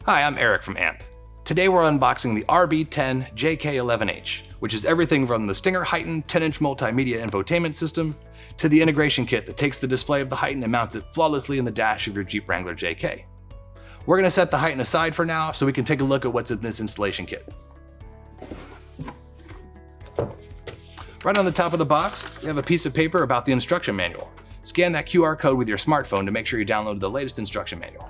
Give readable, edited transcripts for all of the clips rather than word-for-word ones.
Hi, I'm Eric from AMP. Today we're unboxing the RB10JK11B, which is everything from the Stinger HEIGH10 10-inch multimedia infotainment system to the integration kit that takes the display of the HEIGH10 and mounts it flawlessly in the dash of your Jeep Wrangler JK. We're going to set the HEIGH10 aside for now so we can take a look at what's in this installation kit. Right on the top of the box, we have a piece of paper about the instruction manual. Scan that QR code with your smartphone to make sure you downloaded the latest instruction manual.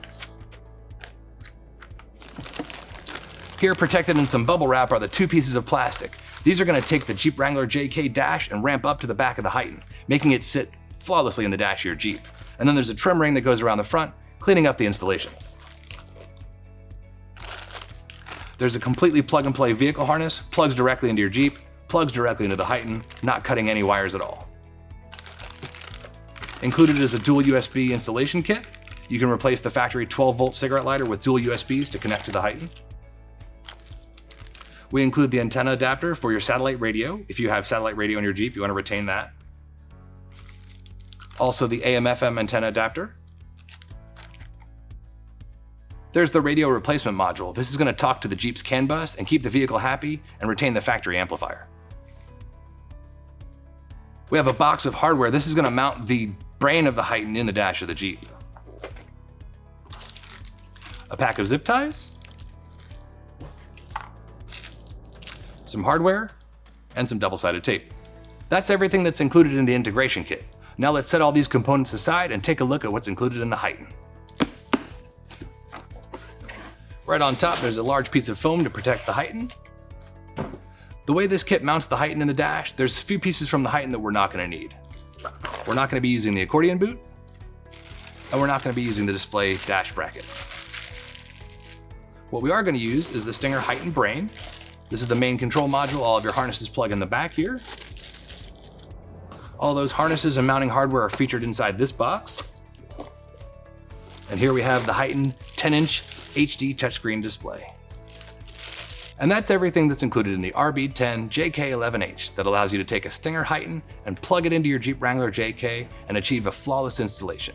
Here, protected in some bubble wrap, are the two pieces of plastic. These are going to take the Jeep Wrangler JK dash and ramp up to the back of the HEIGH10, making it sit flawlessly in the dash of your Jeep. And then there's a trim ring that goes around the front, cleaning up the installation. There's a completely plug-and-play vehicle harness, plugs directly into your Jeep, plugs directly into the HEIGH10, not cutting any wires at all. Included is a dual USB installation kit. You can replace the factory 12-volt cigarette lighter with dual USBs to connect to the HEIGH10. We include the antenna adapter for your satellite radio. If you have satellite radio in your Jeep, you want to retain that. Also the AM/FM antenna adapter. There's the radio replacement module. This is going to talk to the Jeep's CAN bus and keep the vehicle happy and retain the factory amplifier. We have a box of hardware. This is going to mount the brain of the HEIGH10 in the dash of the Jeep. A pack of zip ties, some hardware, and some double-sided tape. That's everything that's included in the integration kit. Now let's set all these components aside and take a look at what's included in the HEIGH10. Right on top, there's a large piece of foam to protect the HEIGH10. The way this kit mounts the HEIGH10 in the dash, there's a few pieces from the HEIGH10 that we're not going to need. We're not going to be using the accordion boot, and we're not going to be using the display dash bracket. What we are going to use is the Stinger HEIGH10 brain. This is the main control module. All of your harnesses plug in the back here. All those harnesses and mounting hardware are featured inside this box. And here we have the HEIGH10 10-inch HD touchscreen display. And that's everything that's included in the RB10JK11B that allows you to take a Stinger HEIGH10 and plug it into your Jeep Wrangler JK and achieve a flawless installation.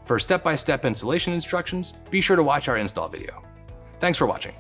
For step-by-step installation instructions, be sure to watch our install video. Thanks for watching.